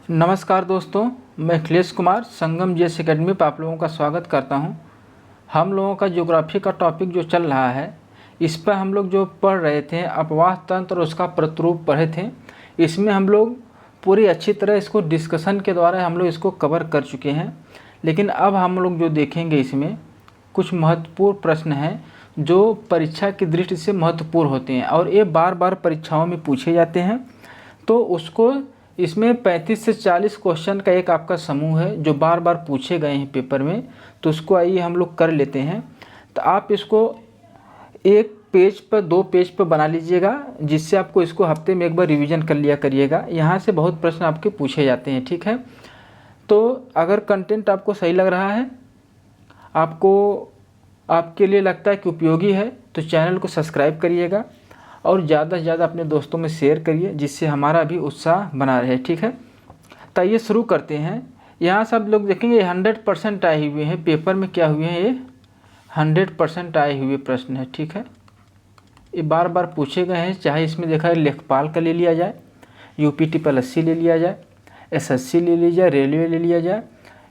नमस्कार दोस्तों, मैं अखिलेश कुमार संगम जीएस एकेडमी पर आप लोगों का स्वागत करता हूं। हम लोगों का ज्योग्राफी का टॉपिक जो चल रहा है, इस पर हम लोग जो पढ़ रहे थे अपवाह तंत्र और उसका प्रतिरूप पढ़े थे। इसमें हम लोग पूरी अच्छी तरह इसको डिस्कशन के द्वारा हम लोग इसको कवर कर चुके हैं। लेकिन अब हम लोग जो देखेंगे इसमें कुछ महत्वपूर्ण प्रश्न हैं जो परीक्षा की दृष्टि से महत्वपूर्ण होते हैं और ये बार बार परीक्षाओं में पूछे जाते हैं। तो उसको इसमें 35 से 40 क्वेश्चन का एक आपका समूह है जो बार बार पूछे गए हैं पेपर में, तो उसको आइए हम लोग कर लेते हैं। तो आप इसको एक पेज पर 2 पेज पर बना लीजिएगा, जिससे आपको इसको हफ्ते में एक बार रिवीजन कर लिया करिएगा। यहाँ से बहुत प्रश्न आपके पूछे जाते हैं, ठीक है। तो अगर कंटेंट आपको सही लग रहा है, आपको आपके लिए लगता है कि उपयोगी है, तो चैनल को सब्सक्राइब करिएगा और ज़्यादा से ज़्यादा अपने दोस्तों में शेयर करिए, जिससे हमारा भी उत्साह बना रहे, ठीक है। तो ये शुरू करते हैं। यहाँ सब लोग देखेंगे 100% आए हुए हैं पेपर में, क्या हुए हैं, ये 100% आए हुए प्रश्न है, ठीक है। ये बार बार पूछे गए हैं, चाहे इसमें देखा है लेखपाल का ले लिया जाए, UP-TSSC ले लिया जाए, SSC ले लिया जाए, रेलवे ले लिया जाए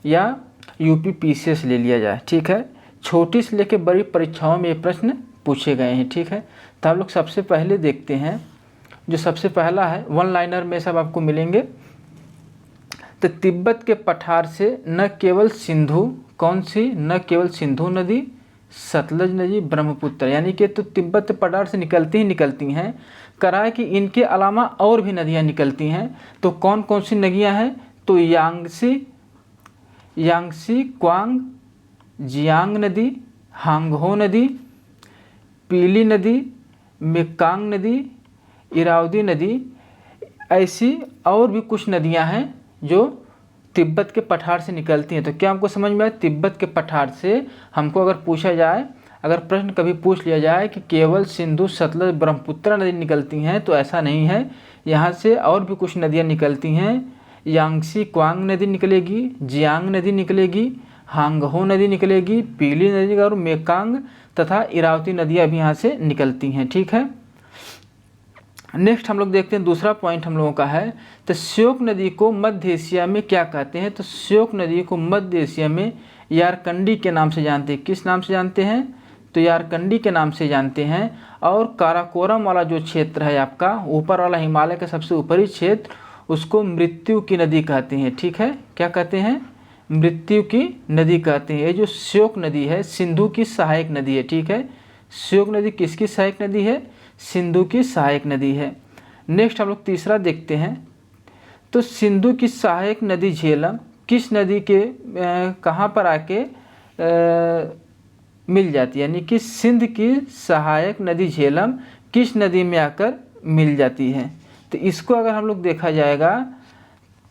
या UP-PCS ले लिया जाए, ठीक है। छोटी से लेकर बड़ी परीक्षाओं में ये प्रश्न पूछे गए हैं, ठीक है। तो हम लोग सबसे पहले देखते हैं, जो सबसे पहला है 1 लाइनर में सब आपको मिलेंगे। तो तिब्बत के पठार से न केवल सिंधु, कौन सी, न केवल सिंधु नदी, सतलज नदी, ब्रह्मपुत्र, यानी कि तो तिब्बत पठार से निकलती ही निकलती हैं। करा है कि इनके अलावा और भी नदियाँ निकलती हैं। तो कौन कौन सी नदियाँ हैं, तो यांगसी, क्वांग, जियांग नदी, हांगहो नदी, पीली नदी, मेकांग नदी, इरावदी नदी, ऐसी और भी कुछ नदियां हैं जो तिब्बत के पठार से निकलती हैं। तो क्या हमको समझ में आया, तिब्बत के पठार से हमको अगर पूछा जाए, अगर प्रश्न कभी पूछ लिया जाए कि केवल सिंधु, सतलज, ब्रह्मपुत्र नदी निकलती हैं, तो ऐसा नहीं है। यहाँ से और भी कुछ नदियाँ निकलती हैं। यांगसी क्वांग नदी निकलेगी, जियांग नदी निकलेगी, हांगहो नदी निकलेगी, पीली नदी और मेकांग तथा इरावती नदियाँ भी यहाँ से निकलती हैं, ठीक है। नेक्स्ट हम लोग देखते हैं, दूसरा पॉइंट हम लोगों का है, तो श्योक नदी को मध्य एशिया में क्या कहते हैं। तो श्योक नदी को मध्य एशिया में यारकंडी के नाम से जानते हैं। किस नाम से जानते हैं, तो यारकंडी के नाम से जानते हैं। और काराकोरम वाला जो क्षेत्र है आपका, ऊपर वाला हिमालय का सबसे ऊपरी क्षेत्र, उसको मृत्यु की नदी कहते हैं, ठीक है। क्या कहते हैं, मृत्यु की नदी कहते हैं। ये जो श्योक नदी है सिंधु की सहायक नदी है, ठीक है। श्योक नदी किसकी सहायक नदी है, सिंधु की सहायक नदी है। नेक्स्ट हम लोग तीसरा देखते हैं, तो सिंधु की सहायक नदी झेलम किस नदी के कहाँ पर आके मिल जाती है, यानी कि सिंध की सहायक नदी झेलम किस नदी में आकर मिल जाती है। तो इसको अगर हम लोग देखा जाएगा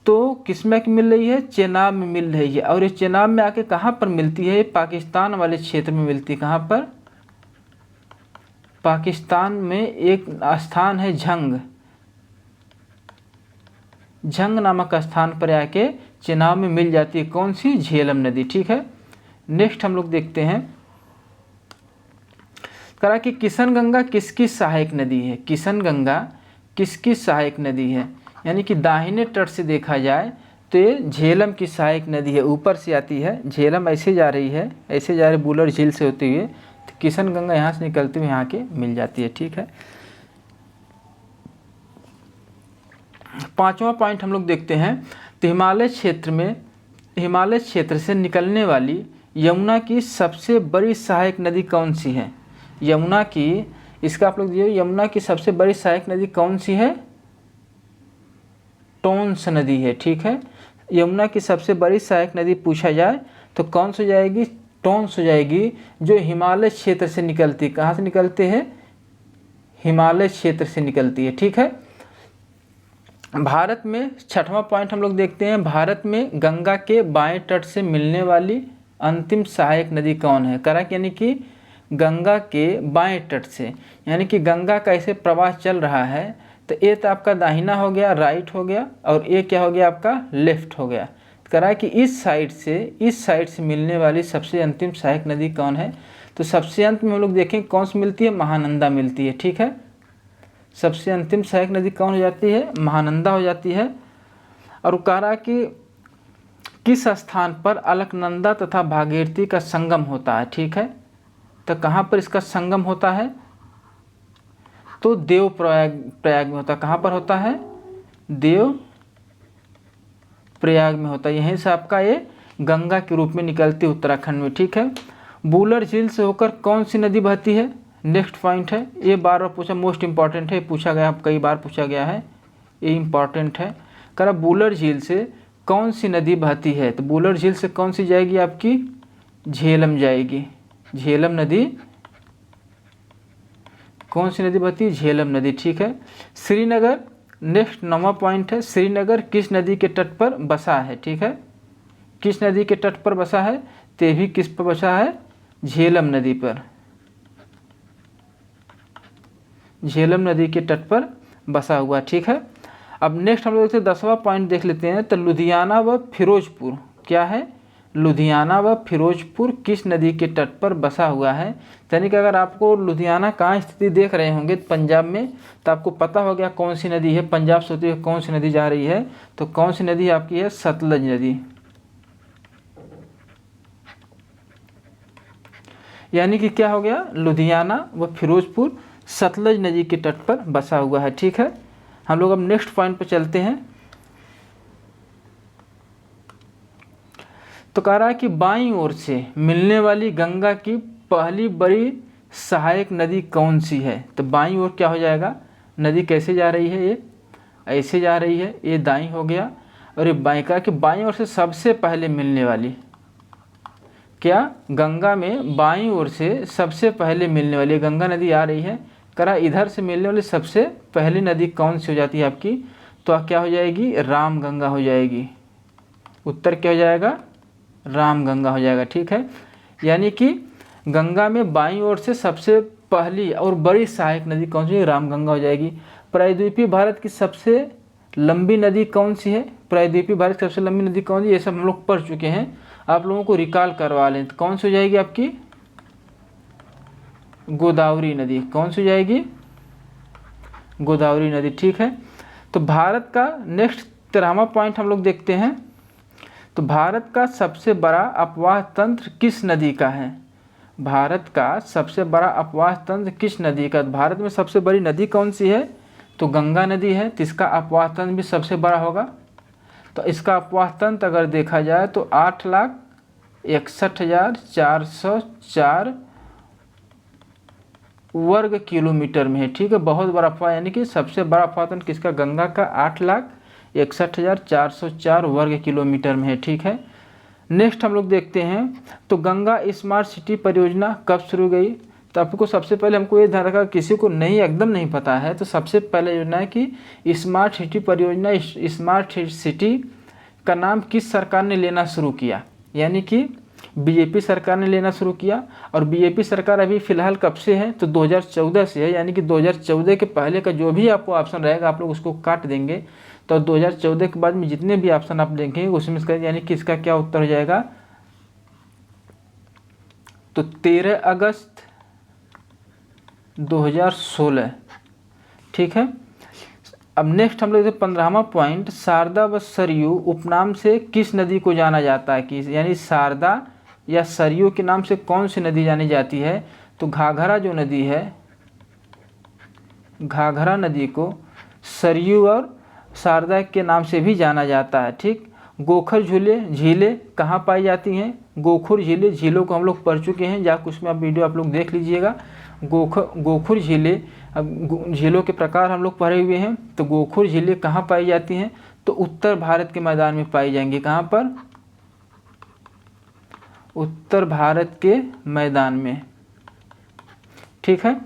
तो किसमें मिल रही है, चेनाब में मिल रही है। और ये चेनाब में आके कहाँ पर मिलती है, पाकिस्तान वाले क्षेत्र में मिलती है। कहाँ पर, पाकिस्तान में एक स्थान है झंग नामक स्थान पर आके चेनाब में मिल जाती है। कौन सी, झेलम नदी, ठीक है। नेक्स्ट हम लोग देखते हैं, करा कि किशन गंगा किसकी सहायक नदी है। किशन गंगा किसकी सहायक नदी है, यानी कि दाहिने तट से देखा जाए तो ये झेलम की सहायक नदी है। ऊपर से आती है झेलम, ऐसे जा रही है, ऐसे जा रही बुलर झील से होते हुए, तो किशन गंगा यहाँ से निकलते हुए यहाँ के मिल जाती है, ठीक है। पांचवा पॉइंट हम लोग देखते हैं, तो हिमालय क्षेत्र से निकलने वाली यमुना की सबसे बड़ी सहायक नदी कौन सी है। यमुना की, इसका आप लोग देखिए, यमुना की सबसे बड़ी सहायक नदी कौन सी है, टोंस नदी है, ठीक है। यमुना की सबसे बड़ी सहायक नदी पूछा जाए तो कौन सी हो जाएगी, टोंस हो जाएगी, जो हिमालय क्षेत्र से निकलती है। कहाँ से निकलते हैं, हिमालय क्षेत्र से निकलती है, ठीक है। भारत में छठवां पॉइंट हम लोग देखते हैं, भारत में गंगा के बाएं तट से मिलने वाली अंतिम सहायक नदी कौन है। करा यानी कि गंगा के बाएं तट से, यानी कि गंगा का ऐसे प्रवाह चल रहा है, तो ये तो आपका दाहिना हो गया, राइट हो गया, और ये क्या हो गया आपका, लेफ्ट हो गया। करा कि इस साइड से मिलने वाली सबसे अंतिम सहायक नदी कौन है। तो सबसे अंत में हम लोग देखें कौन सी मिलती है, महानंदा मिलती है, ठीक है। सबसे अंतिम सहायक नदी कौन हो जाती है, महानंदा हो जाती है। और कह रहा कि किस स्थान पर अलकनंदा तथा भागीरथी का संगम होता है। ठीक है, तो कहाँ पर इसका संगम होता है, तो देव प्रयाग में होता है। कहाँ पर होता है, देव प्रयाग में होता है। यहीं से आपका ये गंगा के रूप में निकलती है उत्तराखंड में। ठीक है, बूलर झील से होकर कौन सी नदी बहती है, नेक्स्ट पॉइंट है। ये बार बार पूछा, मोस्ट इंपॉर्टेंट है, पूछा गया, कई बार पूछा गया है, ये इंपॉर्टेंट है। कह बूलर झील से कौन सी नदी बहती है, तो बूलर झील से कौन सी जाएगी आपकी, झेलम जाएगी। झेलम नदी, कौन सी नदी बहती है, झेलम नदी। ठीक है, श्रीनगर, नेक्स्ट 9वां पॉइंट है, श्रीनगर किस नदी के तट पर बसा है। ठीक है, किस नदी के तट पर बसा है, ते भी किस पर बसा है, झेलम नदी पर। झेलम नदी के तट पर बसा हुआ। ठीक है, अब नेक्स्ट हम लोग 10वां पॉइंट देख लेते हैं। तो लुधियाना व फिरोजपुर, क्या है, लुधियाना व फिरोजपुर किस नदी के तट पर बसा हुआ है। यानी कि अगर आपको लुधियाना कहाँ स्थिति देख रहे होंगे पंजाब में, तो आपको पता हो गया कौन सी नदी है, पंजाब से होती है कौन सी नदी जा रही है, तो कौन सी नदी आपकी है, सतलज नदी। यानी कि क्या हो गया, लुधियाना व फिरोजपुर सतलज नदी के तट पर बसा हुआ है। ठीक है, हम लोग अब नेक्स्ट पॉइंट पर चलते हैं। तो कह रहा है कि बाईं ओर से मिलने वाली गंगा की पहली बड़ी सहायक नदी कौन सी है। तो बाईं ओर क्या हो जाएगा, नदी कैसे जा रही है, ये ऐसे जा रही है, ये दाईं हो गया, और ये बाईं। का कि बाईं ओर से सबसे पहले मिलने वाली, क्या, गंगा में बाईं ओर से सबसे पहले मिलने वाली गंगा नदी आ रही है। करा इधर से मिलने वाली सबसे पहली नदी कौन सी हो जाती है आपकी, तो क्या हो जाएगी, राम गंगा हो जाएगी। उत्तर क्या हो जाएगा, राम गंगा हो जाएगा। ठीक है, यानी कि गंगा में बाईं ओर से सबसे पहली और बड़ी सहायक नदी कौन सी है, राम गंगा हो जाएगी। प्रायद्वीपीय भारत की सबसे लंबी नदी कौन सी है, प्रायद्वीपीय भारत की सबसे लंबी नदी कौन सी, ये सब हम लोग पढ़ चुके हैं, आप लोगों को रिकॉल करवा लें। तो कौन सी हो जाएगी आपकी, गोदावरी नदी। कौन सी हो जाएगी, गोदावरी नदी। ठीक है, तो भारत का नेक्स्ट 13वां पॉइंट हम लोग देखते हैं। तो भारत का सबसे बड़ा अपवाह तंत्र किस नदी का है, भारत का सबसे बड़ा अपवाह तंत्र किस नदी का, भारत में सबसे बड़ी नदी कौन सी है, तो गंगा नदी है, तो इसका अपवाह तंत्र भी सबसे बड़ा होगा। तो इसका अपवाह तंत्र अगर देखा जाए तो 8,61,404 वर्ग किलोमीटर में है। ठीक है, बहुत बड़ा अफवाह, यानी कि सबसे बड़ा अफवाह तंत्र किसका, गंगा का 8,61,404 वर्ग किलोमीटर में है। ठीक है, नेक्स्ट हम लोग देखते हैं। तो गंगा स्मार्ट सिटी परियोजना कब शुरू गई, तो आपको सबसे पहले हमको ये ध्यान रखा, किसी को नहीं एकदम नहीं पता है, तो सबसे पहले योजना है कि स्मार्ट सिटी परियोजना, स्मार्ट सिटी का नाम किस सरकार ने लेना शुरू किया, यानी कि बीजेपी सरकार ने लेना शुरू किया। और बीजेपी सरकार अभी फ़िलहाल कब से है, तो 2014 से है, यानी कि 2014 के पहले का जो भी आपको ऑप्शन रहेगा आप लोग उसको काट देंगे। तो 2014 के बाद में जितने भी ऑप्शन आप देखेंगे उसमें इसका यानी कि इसका क्या उत्तर हो जाएगा, तो 13 अगस्त 2016। ठीक है, अब नेक्स्ट हम लोग 15वां पॉइंट, शारदा व सरयू उपनाम से किस नदी को जाना जाता है, कि यानी शारदा या सरयू के नाम से कौन सी नदी जानी जाती है, तो घाघरा जो नदी है, घाघरा नदी को सरयू और शारदा के नाम से भी जाना जाता है। ठीक, गोखर झीलें कहाँ पाई जाती हैं, गोखुर झीलों को हम लोग पढ़ चुके हैं, या कुछ में आप वीडियो आप लोग देख लीजिएगा। गोखुर झीलें, अब झीलों के प्रकार हम लोग पढ़े हुए हैं। तो गोखुर झीलें कहाँ पाई जाती हैं, तो उत्तर भारत के मैदान में पाई जाएंगी। कहाँ पर, उत्तर भारत के मैदान में। ठीक है,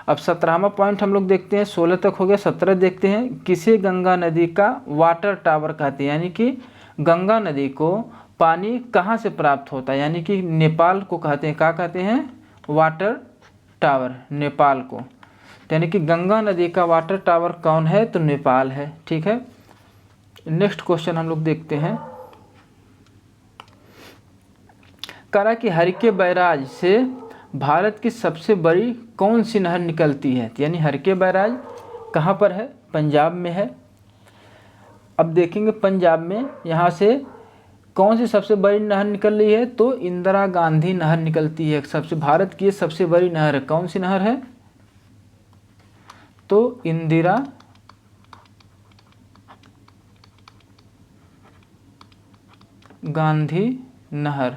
अब 17वां पॉइंट हम लोग देखते हैं, 16 तक हो गया, 17 देखते हैं। किसे गंगा नदी का वाटर टावर कहते हैं, यानी कि गंगा नदी को पानी कहाँ से प्राप्त होता है, यानी कि नेपाल को कहते हैं, क्या कहते हैं, वाटर टावर, नेपाल को। यानी कि गंगा नदी का वाटर टावर कौन है, तो नेपाल है। ठीक है, नेक्स्ट क्वेश्चन हम लोग देखते हैं। करा कि हरके बैराज से भारत की सबसे बड़ी कौन सी नहर निकलती है, यानी हरके बैराज कहाँ पर है, पंजाब में है। अब देखेंगे पंजाब में यहाँ से कौन सी सबसे बड़ी नहर निकल रही है, तो इंदिरा गांधी नहर निकलती है। सबसे भारत की सबसे बड़ी नहर है, कौन सी नहर है, तो इंदिरा गांधी नहर,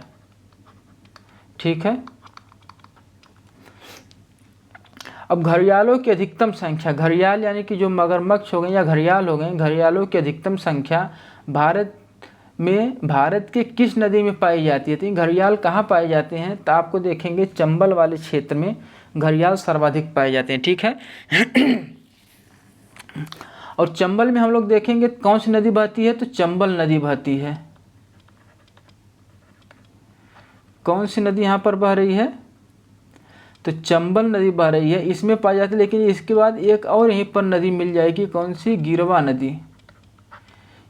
ठीक है। अब घड़ियालों की अधिकतम संख्या, घड़ियाल यानी कि जो मगरमच्छ हो गए या घड़ियाल हो गए, घड़ियालों की अधिकतम संख्या भारत के किस नदी में पाई जाती है। तो घड़ियाल कहाँ पाए जाते हैं, तो आपको देखेंगे चंबल वाले क्षेत्र में घड़ियाल सर्वाधिक पाए जाते हैं, ठीक है। और चंबल में हम लोग देखेंगे कौन सी नदी बहती है, तो चंबल नदी बहती है। कौन सी नदी यहाँ पर बह रही है, तो चंबल नदी बह रही है, इसमें पाई जाती है। लेकिन इसके बाद एक और यहीं पर नदी मिल जाएगी, कौन सी, गिरवा नदी।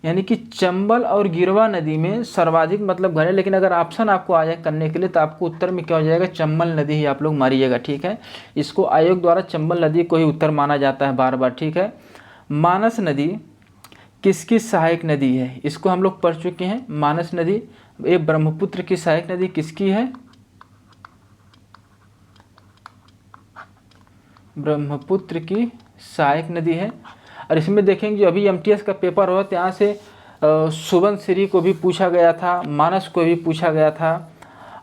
यानी कि चंबल और गिरवा नदी में सर्वाधिक मतलब घर है। लेकिन अगर ऑप्शन आपको आ जाए करने के लिए, तो आपको उत्तर में क्या हो जाएगा, चंबल नदी ही आप लोग मारिएगा, ठीक है। इसको आयोग द्वारा चंबल नदी को ही उत्तर माना जाता है बार बार, ठीक है। मानस नदी किसकी सहायक नदी है, इसको हम लोग पढ़ चुके हैं। मानस नदी ये ब्रह्मपुत्र की सहायक नदी किसकी है, ब्रह्मपुत्र की सहायक नदी है। और इसमें देखेंगे जो अभी एमटीएस का पेपर हुआ, तो यहाँ से सुबनसिरी को भी पूछा गया था, मानस को भी पूछा गया था,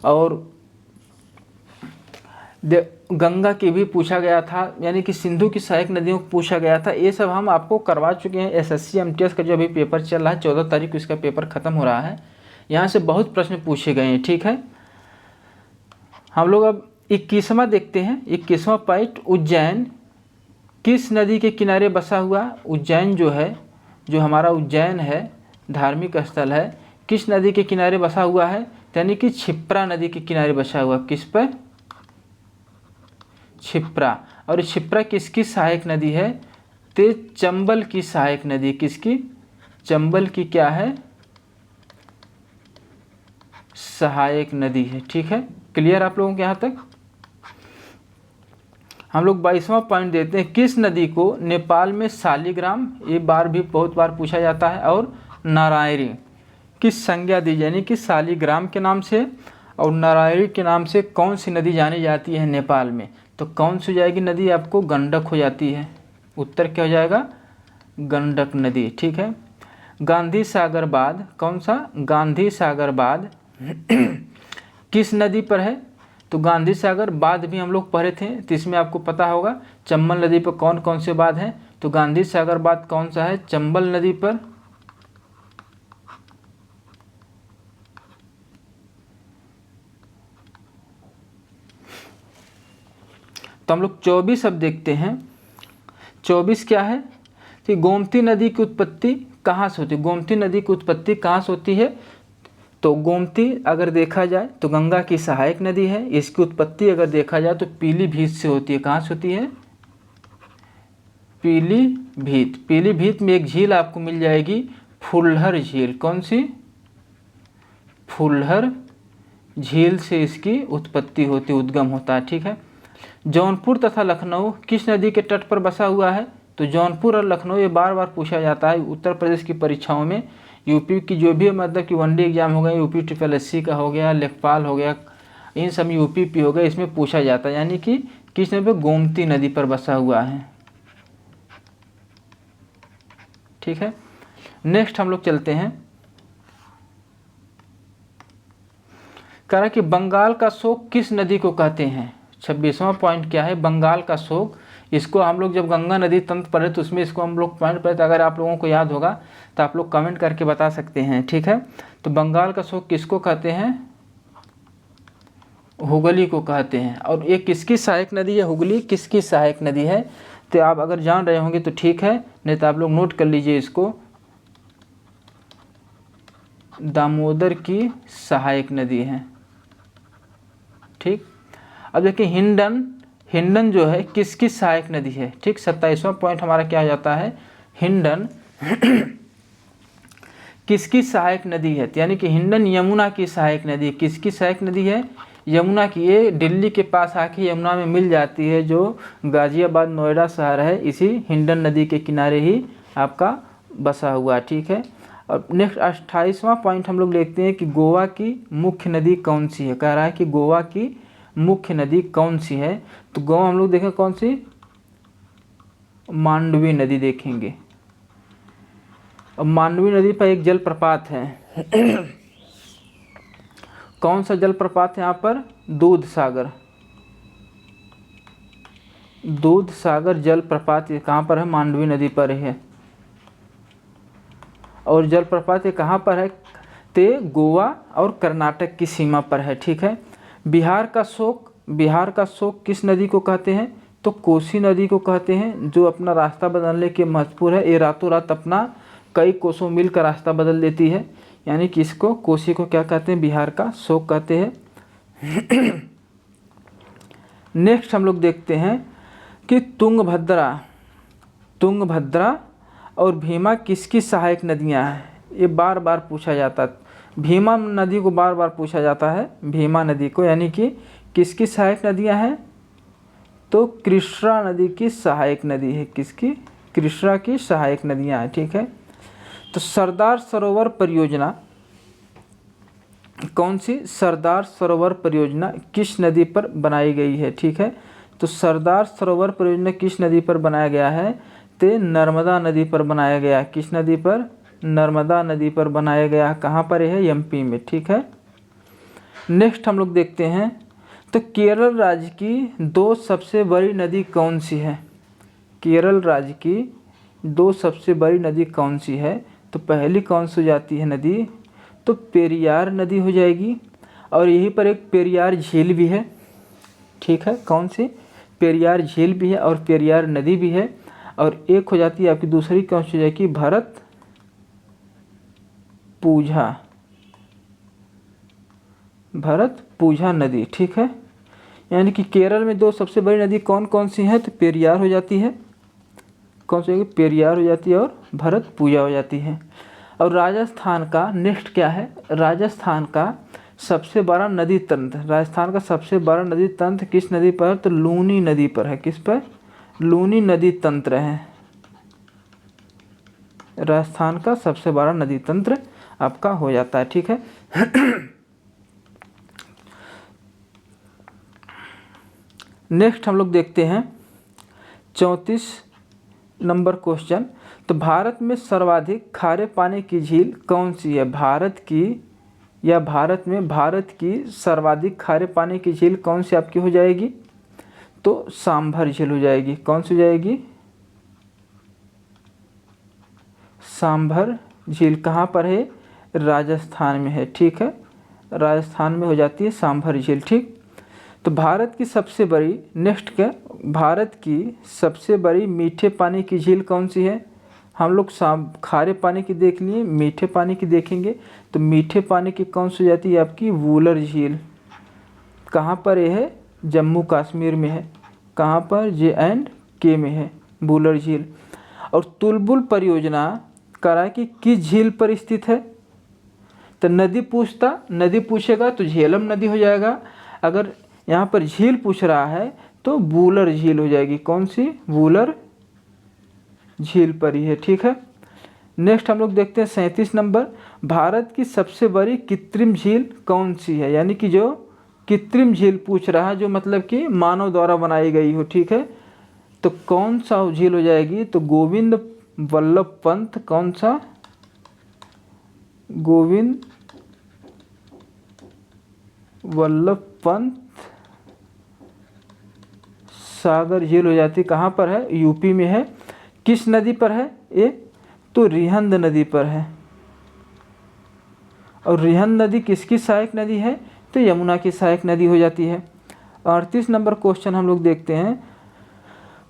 और गंगा की भी पूछा गया था, यानी कि सिंधु की सहायक नदियों को पूछा गया था। ये सब हम आपको करवा चुके हैं। एसएससी एमटीएस का जो अभी पेपर चल रहा है, 14 तारीख को इसका पेपर खत्म हो रहा है। यहाँ से बहुत प्रश्न पूछे गए हैं, ठीक है। हम लोग अब 21वां देखते हैं। 21वां पॉइंट, उज्जैन किस नदी के किनारे बसा हुआ। उज्जैन जो है, जो हमारा उज्जैन है धार्मिक स्थल है, किस नदी के किनारे बसा हुआ है, यानी कि क्षिप्रा नदी के किनारे बसा हुआ। किस पर, क्षिप्रा। और क्षिप्रा किसकी सहायक नदी है, तो चंबल की सहायक नदी। किसकी, चंबल की क्या है, सहायक नदी है, ठीक है। क्लियर आप लोगों के यहाँ तक। हम लोग 22वां पॉइंट देते हैं, किस नदी को नेपाल में शालिग्राम, ये बार भी बहुत बार पूछा जाता है, और नारायणी किस संज्ञा दी, यानी कि शालिग्राम के नाम से और नारायणी के नाम से कौन सी नदी जानी जाती है नेपाल में, तो कौन सी जाएगी नदी आपको, गंडक हो जाती है। उत्तर क्या हो जाएगा, गंडक नदी, ठीक है। गांधी सागर बांध, कौन सा, गांधी सागर बांध किस नदी पर है, तो गांधी सागर बांध भी हम लोग पढ़े थे, तो इसमें आपको पता होगा चंबल नदी पर कौन कौन से बांध हैं। तो गांधी सागर बांध कौन सा है, चंबल नदी पर। तो हम लोग 24 अब देखते हैं। 24 क्या है, तो गोमती नदी की उत्पत्ति कहाँ से होती है, गोमती नदी की उत्पत्ति कहाँ से होती है, तो गोमती अगर देखा जाए तो गंगा की सहायक नदी है। इसकी उत्पत्ति अगर देखा जाए तो पीलीभीत से होती है। कहाँ से होती है, पीलीभीत। पीलीभीत में एक झील आपको मिल जाएगी, फुलहर झील। कौन सी, फुलहर झील से इसकी उत्पत्ति होती, उद्गम होता है, ठीक है। जौनपुर तथा लखनऊ किस नदी के तट पर बसा हुआ है, तो जौनपुर और लखनऊ ये बार बार पूछा जाता है उत्तर प्रदेश की परीक्षाओं में। यूपी की जो भी मतलब कि वनडे एग्जाम हो गया, यूपी SSSC का हो गया, लेखपाल हो गया, इन सब यूपी हो गया, इसमें पूछा जाता है। यानी कि किस नदी पर, गोमती नदी पर बसा हुआ है, ठीक है। नेक्स्ट हम लोग चलते हैं, कह रहा कि बंगाल का शोक किस नदी को कहते हैं। 26वां पॉइंट क्या है, बंगाल का शोक। इसको हम लोग जब गंगा नदी तंत्र पढ़े तो उसमें इसको हम लोग पॉइंट पढ़े, तो अगर आप लोगों को याद होगा तो आप लोग कमेंट करके बता सकते हैं, ठीक है। तो बंगाल का शोक किसको कहते हैं, हुगली को कहते हैं। और ये किसकी सहायक नदी है, हुगली किसकी सहायक नदी है, तो आप अगर जान रहे होंगे तो ठीक है, नहीं तो आप लोग नोट कर लीजिए इसको, दामोदर की सहायक नदी है, ठीक। अब देखिए हिंडन जो है किसकी सहायक नदी है, ठीक। 27वां पॉइंट हमारा क्या हो जाता है, हिंडन किसकी सहायक नदी है, यानी कि हिंडन यमुना की सहायक नदी। किसकी सहायक नदी है, यमुना की। ये दिल्ली के पास आके यमुना में मिल जाती है, जो गाजियाबाद नोएडा शहर है, इसी हिंडन नदी के किनारे ही आपका बसा हुआ, ठीक है। और नेक्स्ट 28वां पॉइंट हम लोग देखते हैं कि गोवा की मुख्य नदी कौन सी है। कह रहा है कि गोवा की मुख्य नदी कौन सी है, तो गोवा हम लोग देखें कौन सी, मांडवी नदी देखेंगे। और मांडवी नदी पर एक जलप्रपात है कौन सा जलप्रपात है यहाँ पर, दूध सागर, दूध सागर जलप्रपात ये कहाँ पर है, मांडवी नदी पर है। और जलप्रपात ये कहाँ पर है, ते गोवा और कर्नाटक की सीमा पर है, ठीक है। बिहार का शोक किस नदी को कहते हैं, तो कोसी नदी को कहते हैं, जो अपना रास्ता बदलने के महत्वपूर्ण है। ये रातों रात अपना कई कोसों मिलकर रास्ता बदल देती है, यानी कि इसको कोसी को क्या कहते हैं, बिहार का शोक कहते हैं। नेक्स्ट हम लोग देखते हैं कि तुंगभद्रा और भीमा किसकी सहायक नदियां हैं। ये बार बार पूछा जाता है, भीमा नदी को बार बार पूछा जाता है, भीमा नदी को, यानी कि किसकी सहायक नदियां हैं, तो कृष्णा नदी की सहायक नदी है। किसकी, कृष्णा की सहायक नदियां हैं, ठीक है। तो सरदार सरोवर परियोजना कौन सी, सरदार सरोवर परियोजना किस नदी पर बनाई गई है, ठीक है। तो सरदार सरोवर परियोजना किस नदी पर बनाया गया है, तो नर्मदा नदी पर बनाया गया। किस नदी पर, नर्मदा नदी पर बनाया गया। कहाँ पर है, एमपी में, ठीक है। नेक्स्ट हम लोग देखते हैं तो केरल राज्य की 2 सबसे बड़ी नदी कौन सी है। केरल राज्य की 2 सबसे बड़ी नदी कौन सी है, तो पहली कौन सी हो जाती है नदी, तो पेरियार नदी हो जाएगी। और यहीं पर एक पेरियार झील भी है, ठीक है। कौन सी, पेरियार झील भी है और पेरियार नदी भी है। और एक हो जाती है आपकी दूसरी कौन सी हो जाएगी, भरतपुझा नदी, ठीक है। यानी कि केरल में 2 सबसे बड़ी नदी कौन कौन सी हैं, तो पेरियार हो जाती है, कौन सी होगी, पेरियार हो जाती है और भरतपुझा हो जाती है। और राजस्थान का नेक्स्ट क्या है, राजस्थान का सबसे बड़ा नदी तंत्र, राजस्थान का सबसे बड़ा नदी तंत्र किस नदी पर, तो लूनी नदी पर है। किस पर, लूनी नदी तंत्र है। राजस्थान का सबसे बड़ा नदी तंत्र आपका हो जाता है, ठीक है। नेक्स्ट हम लोग देखते हैं 34 नंबर क्वेश्चन। तो भारत में सर्वाधिक खारे पानी की झील कौन सी है, भारत की सर्वाधिक खारे पानी की झील कौन सी आपकी हो जाएगी, तो सांभर झील हो जाएगी। कौन सी हो जाएगी, सांभर झील। कहाँ पर है, राजस्थान में है, ठीक है। राजस्थान में हो जाती है सांभर झील, ठीक। तो भारत की सबसे बड़ी भारत की सबसे बड़ी मीठे पानी की झील कौन सी है। हम लोग खारे पानी की देख लिए, मीठे पानी की देखेंगे। तो मीठे पानी की कौन सी जाती है आपकी, वूलर झील। कहाँ पर यह है, जम्मू कश्मीर में है। कहाँ पर, J&K में है वूलर झील। और तुलबुल परियोजना करा कि किस झील पर स्थित है, तो नदी पूछेगा तो झेलम नदी हो जाएगा। अगर यहाँ पर झील पूछ रहा है तो वूलर झील हो जाएगी। कौन सी, वूलर झील पर ही है, ठीक है। नेक्स्ट हम लोग देखते हैं 37 नंबर, भारत की सबसे बड़ी कृत्रिम झील कौन सी है। यानी कि जो कृत्रिम झील पूछ रहा है, जो मतलब कि मानव द्वारा बनाई गई हो, ठीक है। तो कौन सा झील हो जाएगी, तो गोविंद वल्लभ पंत, कौन सा, गोविंद वल्लभ पंत सागर झील हो जाती। कहाँ पर है, यूपी में है। किस नदी पर है ये, तो रिहंद नदी पर है। और रिहंद नदी किसकी सहायक नदी है, तो यमुना की सहायक नदी हो जाती है। 38 नंबर क्वेश्चन हम लोग देखते हैं,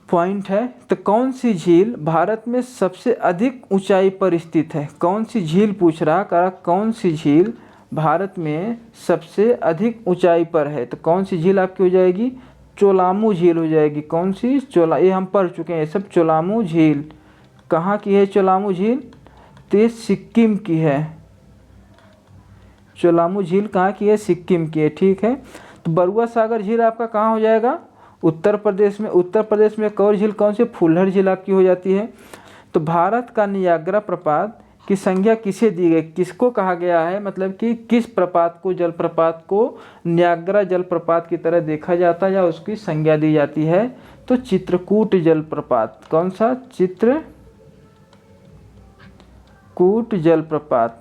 पॉइंट है तो कौन सी झील भारत में सबसे अधिक ऊंचाई पर स्थित है। कौन सी झील पूछ रहा, कौन सी झील भारत में सबसे अधिक ऊंचाई पर है, तो कौन सी झील आपकी हो जाएगी, चोलामू झील हो जाएगी। कौन सी, ये हम पढ़ चुके हैं ये सब। चोलामू झील कहाँ की है, चोलामू झील, तो ये सिक्किम की है। चोलामू झील कहाँ की है, सिक्किम की है, ठीक है। तो बरुआ सागर झील आपका कहाँ हो जाएगा, उत्तर प्रदेश में। उत्तर प्रदेश में एक और झील कौन सी, फुल्हर झील आपकी हो जाती है। तो भारत का नियाग्रा प्रपात की संज्ञा किसे दी गई, किसको कहा गया है, मतलब कि किस प्रपात को, जलप्रपात को नियाग्रा जलप्रपात की तरह देखा जाता है या उसकी संज्ञा दी जाती है? तो चित्रकूट जलप्रपात। कौन सा? चित्रकूट जलप्रपात।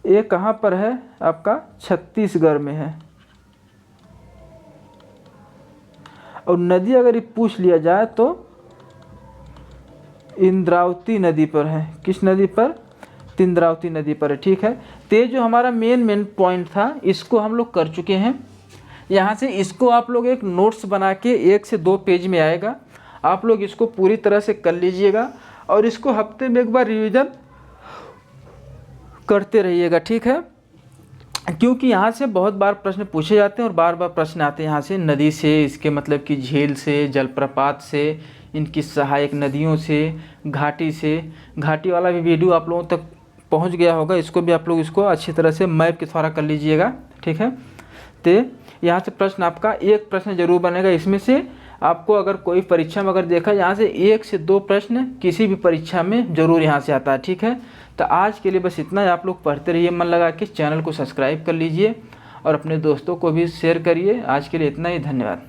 ये कहाँ पर है? आपका छत्तीसगढ़ में है। और नदी अगर ये पूछ लिया जाए तो इंद्रावती नदी पर है। किस नदी पर? इंद्रावती नदी पर है। ठीक है, तो ये जो हमारा मेन पॉइंट था इसको हम लोग कर चुके हैं। यहाँ से इसको आप लोग एक नोट्स बना के 1 से 2 पेज में आएगा, आप लोग इसको पूरी तरह से कर लीजिएगा और इसको हफ्ते में एक बार रिवीजन करते रहिएगा। ठीक है, क्योंकि यहाँ से बहुत बार प्रश्न पूछे जाते हैं और बार बार प्रश्न आते हैं यहाँ से, नदी से, इसके मतलब कि झील से, जलप्रपात से, इनकी सहायक नदियों से, घाटी से। घाटी वाला भी वीडियो आप लोगों तक पहुँच गया होगा, इसको भी आप लोग इसको अच्छी तरह से मैप के द्वारा कर लीजिएगा। ठीक है, तो यहाँ से प्रश्न आपका एक प्रश्न जरूर बनेगा। इसमें से आपको अगर कोई परीक्षा में अगर देखा, यहाँ से 1 से 2 प्रश्न किसी भी परीक्षा में जरूर यहाँ से आता है। ठीक है, तो आज के लिए बस इतना ही। आप लोग पढ़ते रहिए मन लगा के, चैनल को सब्सक्राइब कर लीजिए और अपने दोस्तों को भी शेयर करिए। आज के लिए इतना ही, धन्यवाद।